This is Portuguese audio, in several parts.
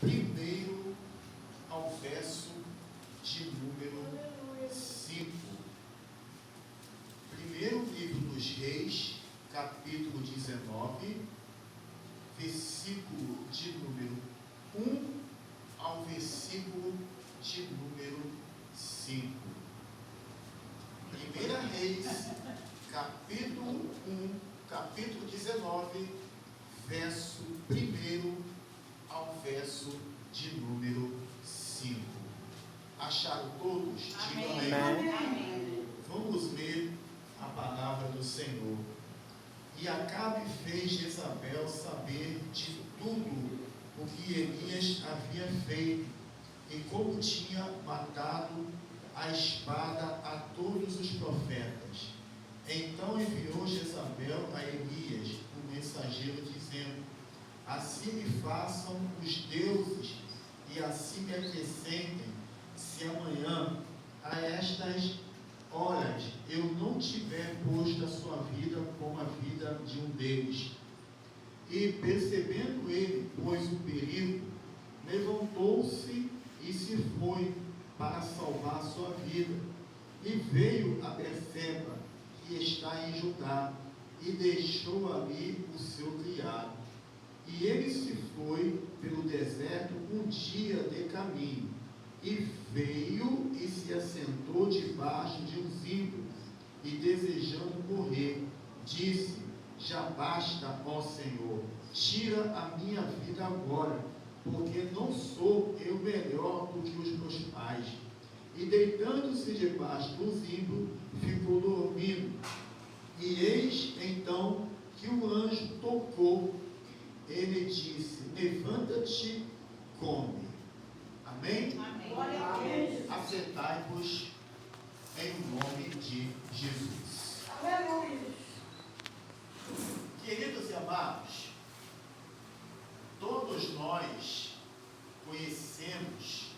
1 ao verso de número 5. Primeiro livro dos Reis, capítulo 19, versículo de número 1 ao versículo de número 5. 1 Reis, capítulo 1, capítulo 19, verso 1 ao verso de número 5. Acharam todos? Digam Amém. amém. Vamos ler a palavra do Senhor. E Acabe fez Jezabel saber de tudo o que Elias havia feito e como tinha matado a espada a todos os profetas. Então enviou Jezabel a Elias, o mensageiro, dizendo: assim me façam os deuses e assim me acrescentem, se amanhã, a estas horas, eu não tiver posto a sua vida como a vida de um deles. E percebendo ele, pois, o perigo, levantou-se e se foi para salvar a sua vida. E veio a Berseba, que está em Judá, e deixou ali o seu criado. E ele se foi pelo deserto um dia de caminho, e veio e se assentou debaixo de um zimbro, e desejando morrer, disse: já basta, ó Senhor, tira a minha vida agora, porque não sou eu melhor do que os meus pais. E deitando-se debaixo do zimbro, ficou dormindo. E eis então que o anjo tocou. Ele disse: levanta-te, come. Amém? Amém. Glória a Deus. Assentai-vos em nome de Jesus. Aleluia. Queridos e amados, todos nós conhecemos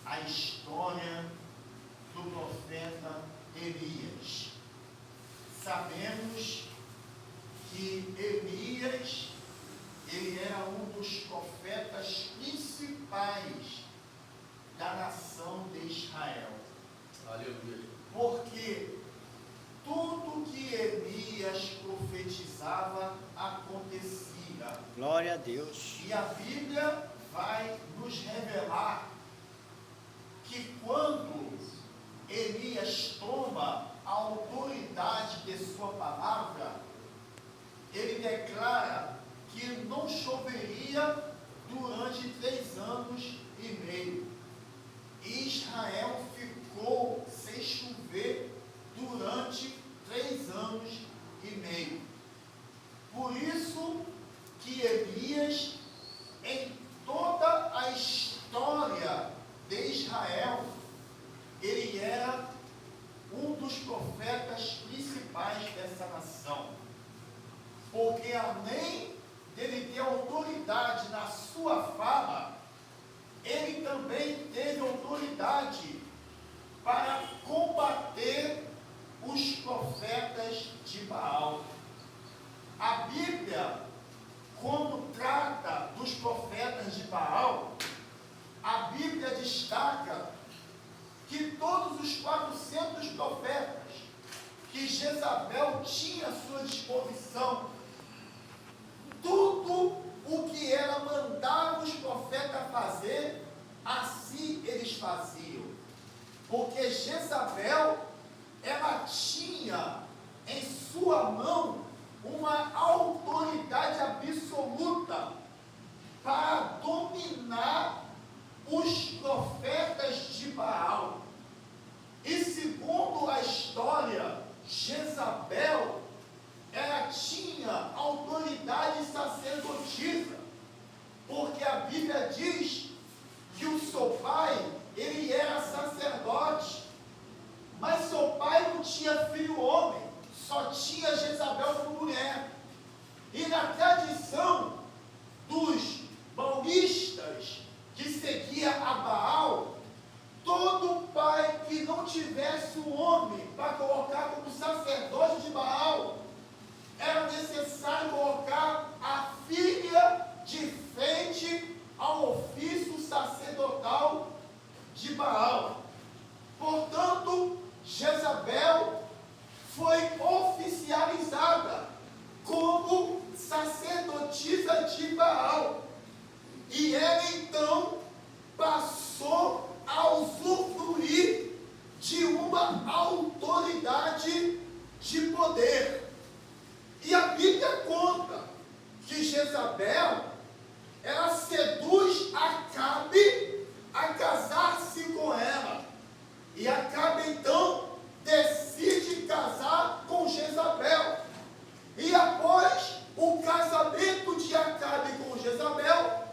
a história do profeta Elias. Sabemos que Elias, ele era um dos profetas principais da nação de Israel. Aleluia. Porque tudo que Elias profetizava acontecia. Glória a Deus. E a Bíblia vai nos revelar que quando Elias toma a autoridade de sua palavra, ele declara que não choveria durante 3 anos e meio. E Israel ficou sem chover durante 3 anos e meio. Por isso que Elias, em toda a história de Israel, ele era um dos profetas principais dessa nação. Porque além dele ter autoridade na sua fala, ele também teve autoridade para combater os profetas de Baal. A Bíblia, quando trata dos profetas de Baal, a Bíblia destaca que todos os 400 profetas que Jezabel tinha à sua disposição, tudo o que ela mandava os profetas fazer, assim eles faziam. Porque Jezabel, ela tinha em sua mão uma autoridade absoluta para dominar os profetas de Baal. E segundo a história, Jezabel, ela tinha autoridade sacerdotisa, porque a Bíblia diz que o seu pai, ele era sacerdote, mas seu pai não tinha filho homem, só tinha Jezabel como mulher. E na tradição de Baal. E ela então passou a usufruir de uma autoridade de poder. E a Bíblia conta que Jezabel, ela seduz Acabe a casar-se com ela. E Acabe então decide casar com Jezabel. E após o casamento de Acabe com Jezabel,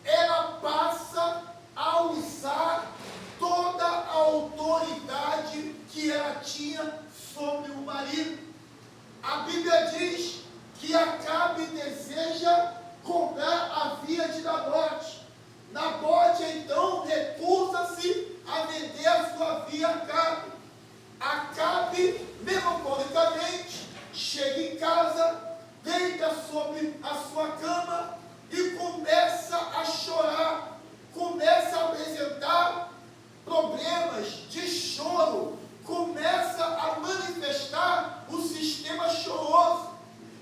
ela passa a usar toda a autoridade que ela tinha sobre o marido. A Bíblia diz que Acabe deseja comprar a via de Nabote. Nabote então recusa-se a vender a sua via a Acabe. Acabe, melancolicamente, chega em casa, deita sobre a sua cama e começa a chorar, começa a apresentar problemas de choro, começa a manifestar o sistema choroso.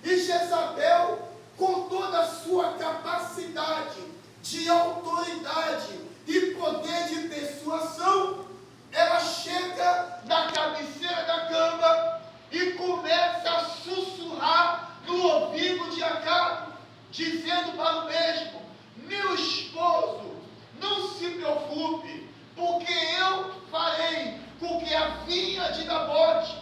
E Jezabel, com toda a sua capacidade de autoridade e poder de persuasão, ela chega na cabeceira da cama e começa a sussurrar no ouvido de Acabe, dizendo para o mesmo: meu esposo, não se preocupe, porque eu farei com que a vinha de Nabote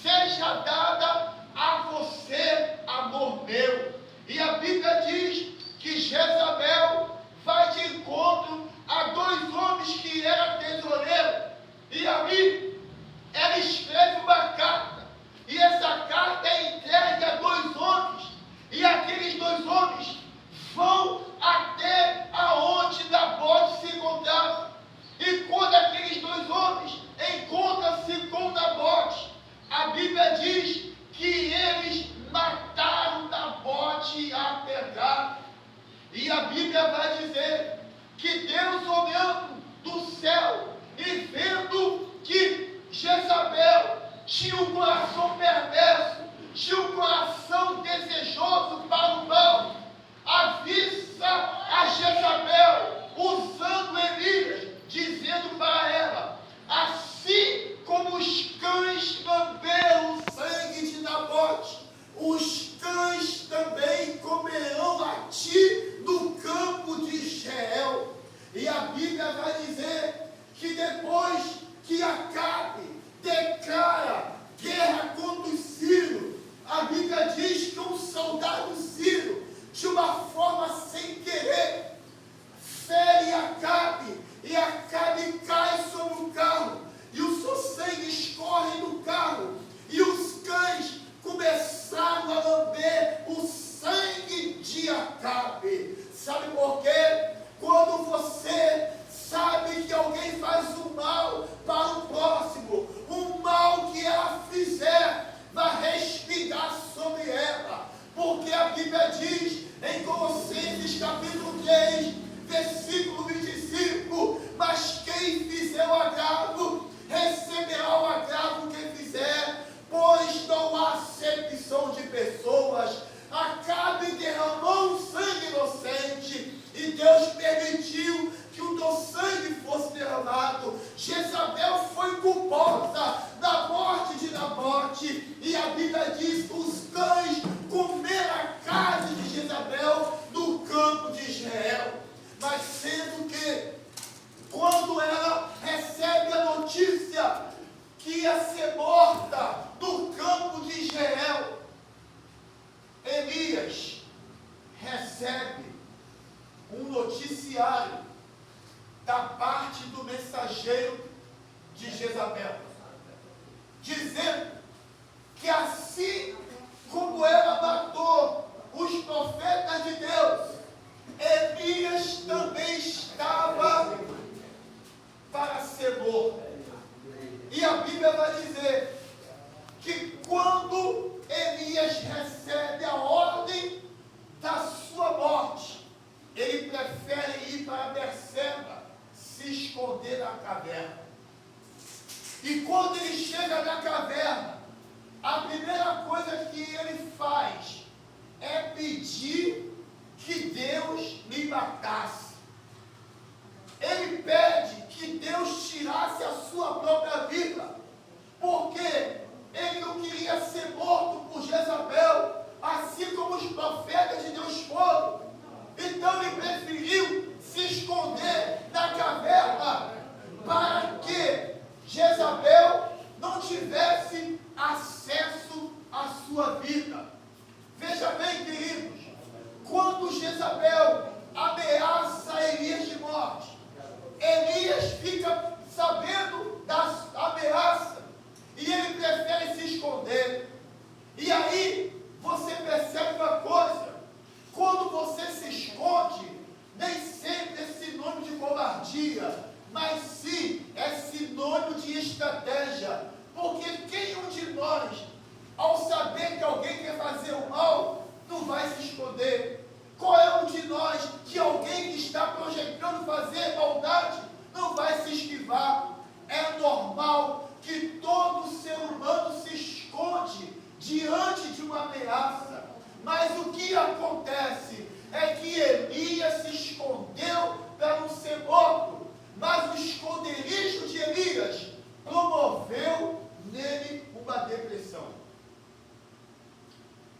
seja dada a você, amor meu. E a Bíblia diz que Jezabel vai de encontro a dois homens que eram tesoureiros. E ali ela escreve uma carta. E essa carta é entregue a dois homens. E aqueles dois homens vão até aonde Nabote se encontrava. E quando aqueles dois homens encontram-se com Nabote, a Bíblia diz que eles mataram Nabote a pegar. E a Bíblia vai dizer que Deus, olhando do céu e vendo que Jezabel tinha um coração perverso, tinha um coração desejoso para o mal, avisa a Jezabel, usando Elias, dizendo para ela: assim como os cães lamberam o sangue de Nabote, os cães também comerão a ti no campo de Israel. E a Bíblia vai dizer que depois que Acabe declara guerra contra os sírios, a Bíblia diz que um soldado sírio, de uma forma sem querer, fere Acabe, e Acabe cai sobre o carro, e o seu sangue escorre no carro, e os cães começaram a lamber o sangue de Acabe. Sabe por quê? Quando você sabe que alguém faz o mal para o próximo, o mal que ela fizer vai respingar sobre ela. Porque a Bíblia diz em Colossenses capítulo 3, versículo 25: mas quem fizer o agravo, receberá o agravo que fizer, pois não há acepção de pessoas. Acabe derramou um sangue inocente, e Deus permitiu que o teu sangue fosse derramado. Jezabel foi culposa da morte de Nabote, e a Bíblia diz que os cães comeram a carne de Jezabel no campo de Israel. Mas sendo que, quando ela recebe a notícia que ia ser morta no campo de Israel, Elias recebe um noticiário da parte do mensageiro de Jezabel, dizendo que assim como ela matou os profetas de Deus, Elias também estava para ser morto. E a Bíblia vai dizer que quando Elias recebe a ordem da sua morte, ele prefere ir para Berseba, se esconder na caverna. E quando ele chega na caverna, a primeira coisa que ele faz é pedir que Deus lhe matasse. Ele pede que Deus tirasse a sua própria vida, porque ele não queria ser morto por Jezabel, assim como os profetas de Deus foram. Então ele preferiu se esconder na caverna, para que Jezabel não tivesse acesso à sua vida. Veja bem, queridos, quando Jezabel ameaça Elias de morte, Elias fica sabendo da ameaça e ele prefere se esconder. E aí você percebe uma coisa: quando você se esconde, nem sempre é sinônimo de covardia, mas sim é sinônimo de estratégia. Porque quem um de nós, ao saber que alguém quer fazer o mal, não vai se esconder? Qual é um de nós que alguém que está projetando fazer maldade não vai se esquivar? É normal que todo ser humano se esconde diante de uma ameaça. Mas o que acontece é que Elias se escondeu para não ser morto, mas o esconderijo de Elias promoveu nele uma depressão.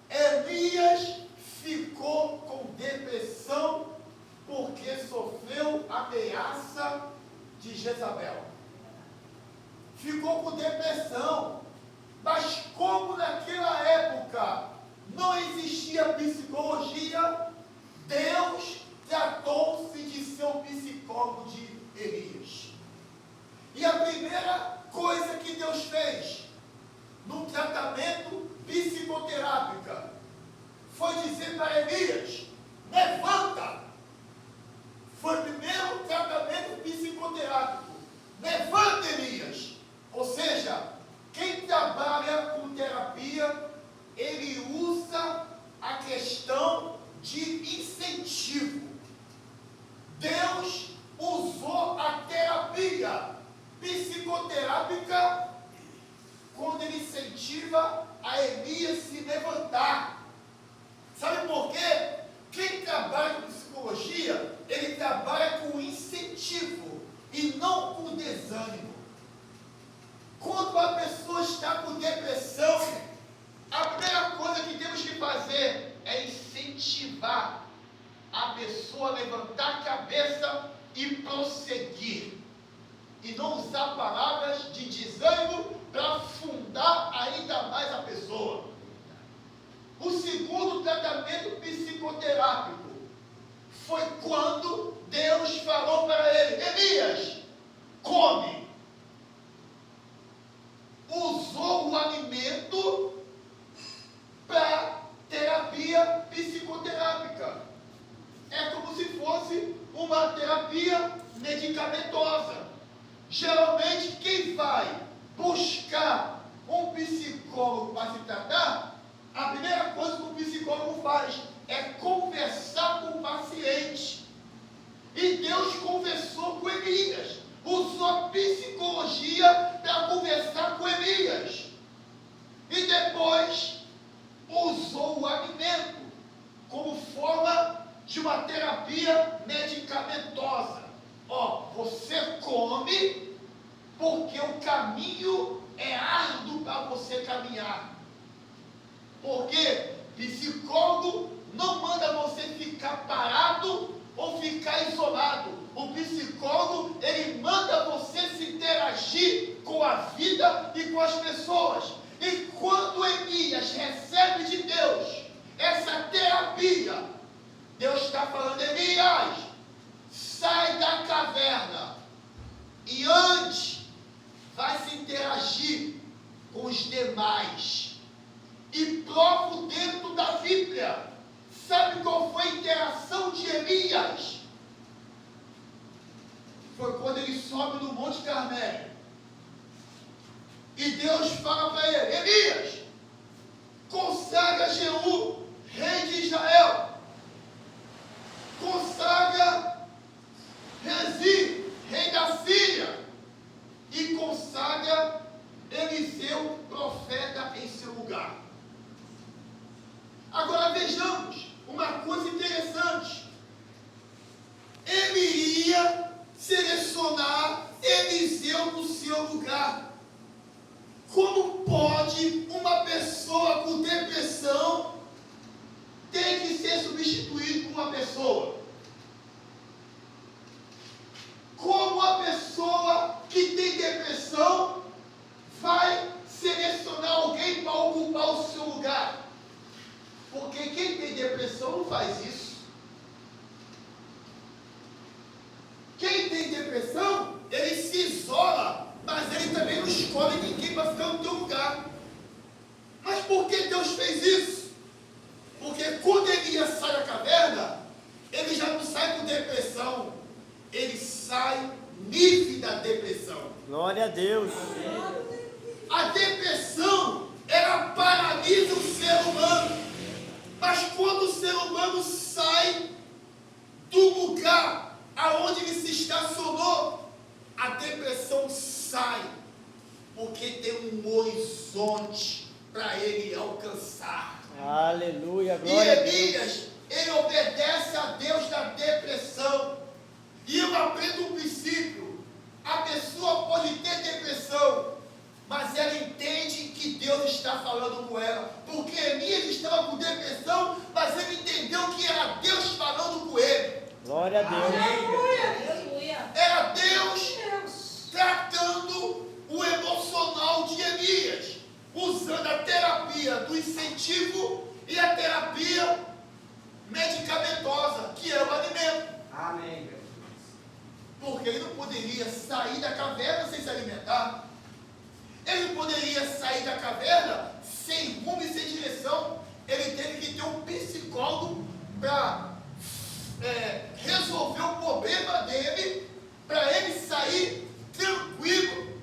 Elias ficou com depressão porque sofreu ameaça de Jezabel. Ficou com depressão. Mas como naquela época não existia psicologia, Deus tratou-se de ser o psicólogo de Elias. E a primeira coisa que Deus fez no tratamento psicoterápico foi dizer para Elias: levanta. Foi o primeiro tratamento psicoterápico. Levanta, Elias. Ou seja, quem trabalha com terapia, ele usa a questão de incentivo. Deus usou a terapia psicoterápica quando ele incentiva a Elias se levantar. Sabe por quê? Quem trabalha com psicologia, ele trabalha com incentivo e não com desânimo. Quando a pessoa está com depressão, a primeira coisa que temos que fazer é incentivar a pessoa a levantar a cabeça e prosseguir. E não usar palavras de desânimo para afundar ainda mais a pessoa. O segundo tratamento psicoterápico foi quando Deus falou para ele: Elias, come. Usou o alimento para terapia psicoterápica. É como se fosse uma terapia medicamentosa. Geralmente, quem vai buscar um psicólogo para se tratar, a primeira coisa que o psicólogo faz é conversar com o paciente. E Deus conversou com Elias, usou a psicologia para conversar com Elias. E depois usou o alimento como forma de uma terapia medicamentosa. Você come porque o caminho é árduo para você caminhar. Porque psicólogo não manda você ficar parado ou ficar isolado. O psicólogo, ele manda você se interagir com a vida e com as pessoas. E quando Elias recebe de Deus essa terapia, Deus está falando: Elias, sai da caverna e antes vai se interagir com os demais. E prova dentro da Bíblia. Sabe qual foi a interação de Elias? Foi quando ele sobe no Monte Carmelo. E Deus fala para ele: Elias, consagra Jeú, rei de Israel. Consagra Rezim, rei da Síria. E consagra Eliseu, profeta, em seu lugar. Agora vejamos uma coisa interessante. depressão vai selecionar alguém para ocupar o seu lugar. Porque quem tem depressão não faz isso. Quem tem depressão, ele se isola, mas ele também não escolhe ninguém para ficar no teu lugar. Mas por que Deus fez isso? Porque quando Elias sai da caverna, ele já não sai com depressão, ele sai livre da depressão. Glória a Deus. A depressão, ela paralisa o ser humano. Mas quando o ser humano sai do lugar aonde ele se estacionou, a depressão sai, porque tem um horizonte para ele alcançar. Aleluia, E glória a Deus. Elias, ele obedece a Deus da depressão. E eu aprendo um princípio: a pessoa pode ter depressão, mas ela entende que Deus está falando com ela. Porque Elias estava com depressão, mas ele entendeu que era Deus falando com ele. Glória a Deus. Era Deus tratando o emocional de Elias, usando a terapia do incentivo e a terapia medicamentosa, que é o alimento. Amém. Porque ele não poderia sair da caverna sem se alimentar. Ele não poderia sair da caverna sem rumo e sem direção. Ele teve que ter um psicólogo para resolver o problema dele, para ele sair tranquilo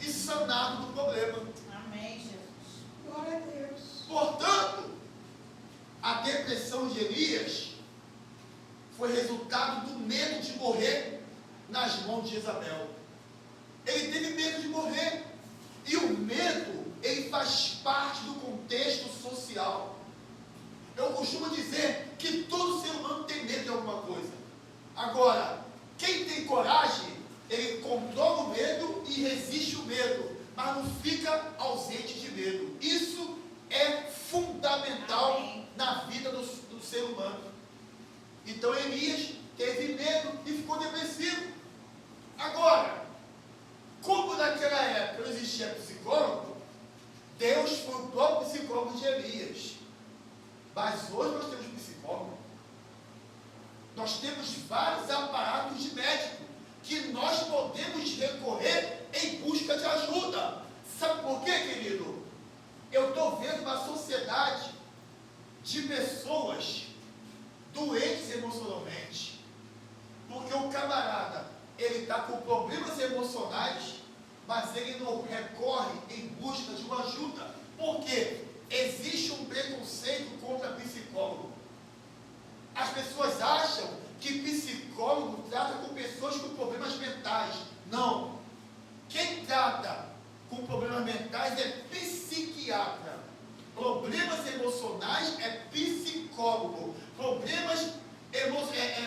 e sanado do problema. Amém, Jesus. Glória a Deus. Portanto, a depressão de Elias foi resultado do medo de morrer nas mãos de Jezabel. Ele teve medo de morrer. E o medo, ele faz parte do contexto social. Eu costumo dizer que todo ser humano tem medo de alguma coisa. Agora, quem tem coragem, ele controla o medo e resiste o medo, mas não fica ausente de medo. Isso é fundamental na vida do ser humano. Então Elias teve medo e ficou depressivo. Agora, como naquela época não existia psicólogo, Deus foi o próprio psicólogo de Elias. Mas hoje nós temos psicólogo. Nós temos vários aparatos de médico que nós podemos recorrer em busca de ajuda. Sabe por quê, querido? Eu estou vendo uma sociedade de pessoas doentes emocionalmente. Porque o camarada, ele está com problemas emocionais, mas ele não recorre em busca de uma ajuda. Por quê? Existe um preconceito contra psicólogo. As pessoas acham que psicólogo trata com pessoas com problemas mentais. Não. Quem trata com problemas mentais é psiquiatra. Problemas emocionais é psicólogo. Problemas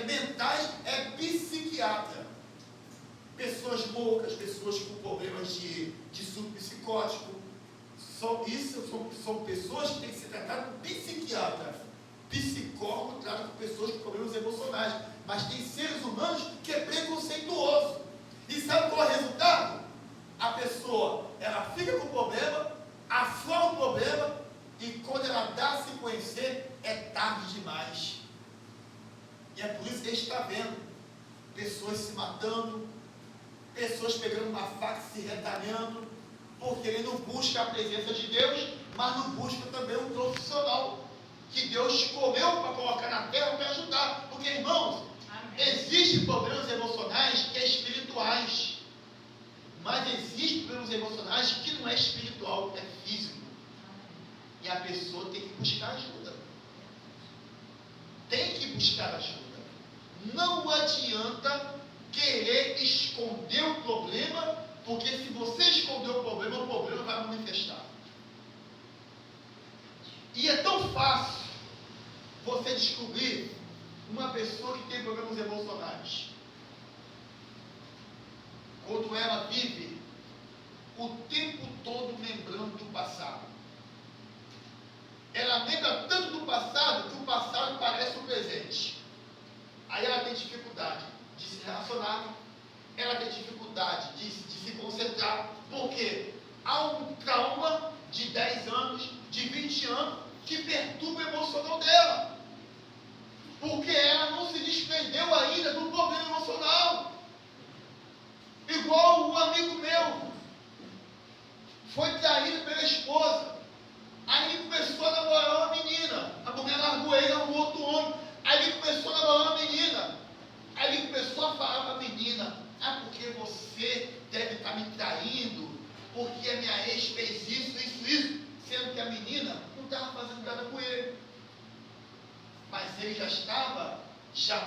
mentais é psiquiatra. Pessoas loucas, pessoas com problemas de surto psicótico. São pessoas que têm que ser tratadas com psiquiatra. Psicólogo trata com pessoas com problemas emocionais. Mas tem seres humanos que é preconceituoso. E sabe qual é o resultado? A pessoa, ela fica com o problema, aflora o problema, e quando ela dá a se conhecer, é tarde demais. E é por isso que a gente está vendo pessoas se matando, pessoas pegando uma faca e se retalhando, porque ele não busca a presença de Deus, mas não busca também um profissional que Deus escolheu para colocar na terra para ajudar. Porque, irmãos, existem problemas emocionais que é espirituais, mas existem problemas emocionais que não é espiritual, é físico. E a pessoa tem que buscar ajuda. Tem que buscar ajuda. Não adianta querer esconder o problema, porque se você esconder o problema vai manifestar. E é tão fácil você descobrir uma pessoa que tem problemas emocionais quando ela vive o tempo todo lembrando do passado. Ela lembra tanto do passado que o passado parece o presente. Aí ela tem dificuldade de se relacionar, ela tem dificuldade de se concentrar, porque há um trauma de 10 anos, de 20 anos, que perturba o emocional dela. Porque ela não se desprendeu ainda do problema emocional. Igual um amigo meu, foi traído pela esposa. Aí ele começou a namorar uma menina. A mulher largou ele, arrumou outro homem. Aí ele começou a namorar uma menina. Aí ele começou a falar para a menina: ah, porque você deve estar me traindo, porque a minha ex fez isso. Sendo que a menina não estava fazendo nada com ele. Mas ele já estava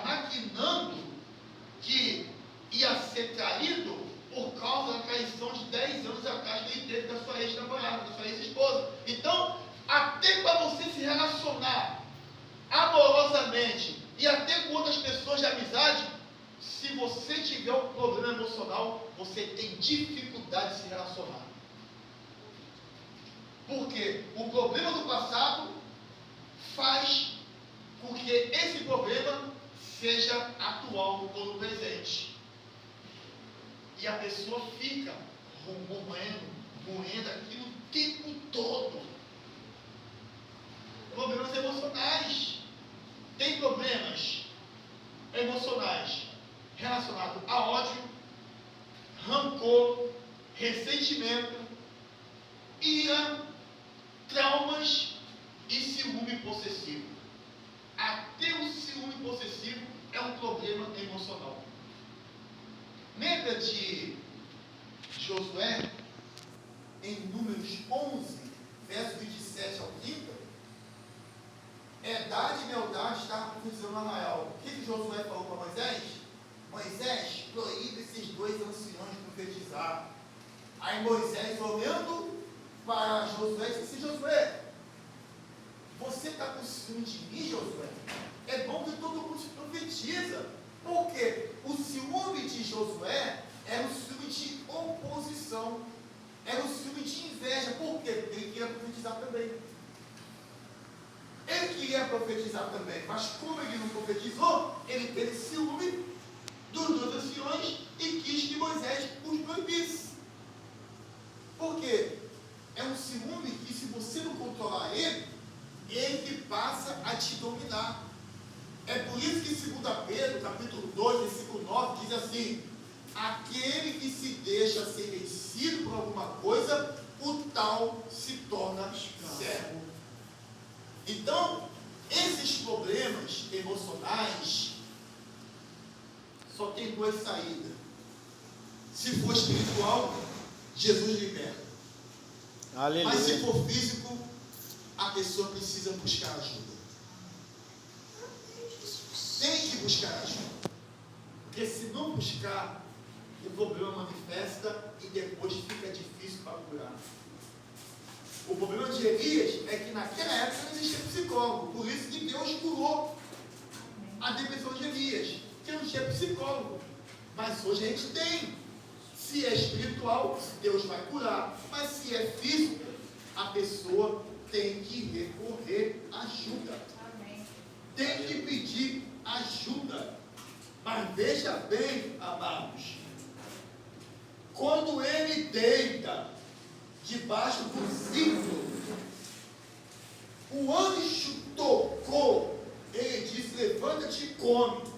maquinando que ia ser traído por causa da traição de 10 anos atrás que ele teve da sua ex-namorada, da sua ex-esposa. Então, até para você se relacionar amorosamente e até com outras pessoas de amizade, se você tiver um problema emocional, você tem dificuldade de se relacionar. Porque o problema do passado faz com que esse problema seja atual ou no presente. E a pessoa fica moendo aquilo o tempo todo. Problemas emocionais. Tem problemas emocionais relacionados a ódio, rancor, ressentimento, ira, traumas e ciúme possessivo. Até o ciúme possessivo é um problema emocional. Lembra de Josué, em Números 11, verso 27 ao 30? Edade e lealdade estavam profetizando Arraial. O que Josué falou para Moisés? Moisés, proíbe esses dois anciões de profetizar. Aí Moisés, olhando para Josué, disse assim: Josué, você está com ciúme de mim, Josué? É bom que todo mundo se profetiza. Porque o ciúme de Josué era um ciúme de oposição, era um ciúme de inveja. Por quê? Porque ele queria profetizar também. Ele queria profetizar também, mas como ele não profetizou, ele teve ciúme dos dois anciões e quis que Moisés os proibisse. Por quê? É um ciúme que, se você não controlar ele que passa a te dominar. É por isso que 2 Pedro, capítulo 2, versículo 9, diz assim: aquele que se deixa ser vencido por alguma coisa, o tal se torna servo. Então, esses problemas emocionais só tem duas saídas. Se for espiritual, Jesus liberta. Aleluia. Mas se for físico, a pessoa precisa buscar ajuda. Tem que buscar ajuda. Porque se não buscar, o problema manifesta e depois fica difícil para curar. O problema de Elias é que naquela época não existia psicólogo. Por isso que Deus curou a depressão de Elias, que não tinha psicólogo. Mas hoje a gente tem. Se é espiritual, Deus vai curar. Mas se é físico, a pessoa tem que recorrer à ajuda. Amém. Tem que pedir ajuda. Mas veja bem, amados, quando ele deita debaixo do zinco, o anjo tocou, ele disse: levanta-te e come.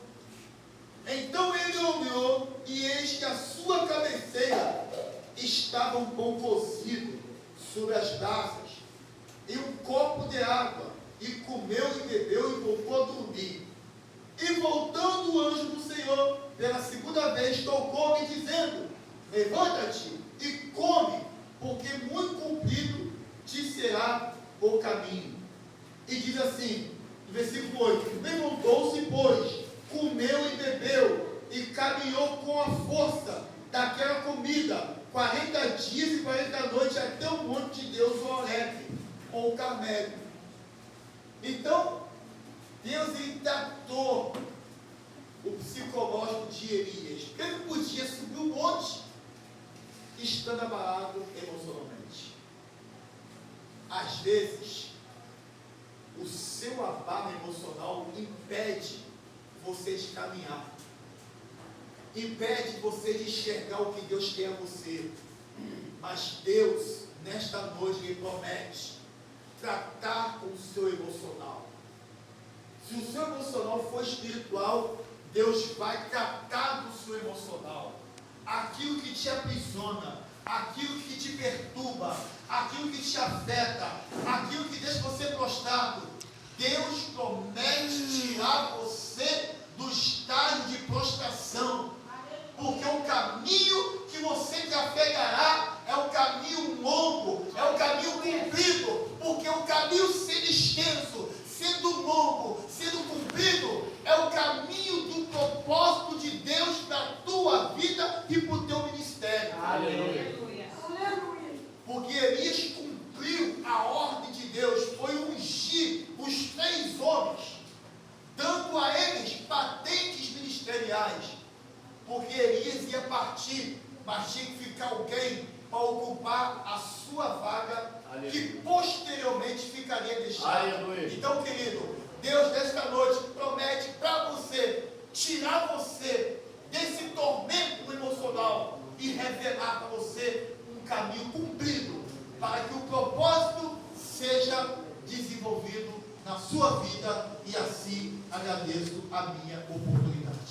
Então ele olhou, e eis que a sua cabeceira estava um pão cozido sobre as brasas, e um copo de água, e comeu e bebeu e voltou a dormir. E voltando o anjo do Senhor pela segunda vez, tocou-me dizendo: levanta-te e come, porque muito comprido te será o caminho. E diz assim, no versículo 8: levantou-se, pois, comeu e bebeu, e caminhou com a força daquela comida 40 dias e 40 noites até o monte de Deus, o Horebe, ou o Carmelo. Então, Deus tratou o psicológico de Elias, porque ele não podia subir o monte estando abalado emocionalmente. Às vezes, o seu abalo emocional impede você de caminhar. impede você de enxergar o que Deus quer a você. Mas Deus, nesta noite, Ele promete tratar com o seu emocional. Se o seu emocional for espiritual, Deus vai tratar do seu emocional. Aquilo que te aprisiona, aquilo que te perturba, aquilo que te afeta, aquilo que deixa você prostrado, Deus promete tirar você do estágio de prostração. Porque o caminho que você trafegará é o caminho longo, é o caminho comprido. Porque o caminho sendo extenso, sendo longo, sendo comprido, é o caminho do propósito de Deus para a tua vida e para o teu ministério. Aleluia. Porque Elias cumpriu a ordem de Deus, foi ungir os 3 homens, dando a eles patentes ministeriais. Porque Elias ia partir, mas tinha que ficar alguém para ocupar a sua vaga, aleluia, que posteriormente ficaria deixada. Então, querido, Deus nesta noite promete para você tirar você desse tormento emocional e revelar para você um caminho cumprido para que o propósito seja desenvolvido na sua vida, e assim agradeço a minha oportunidade.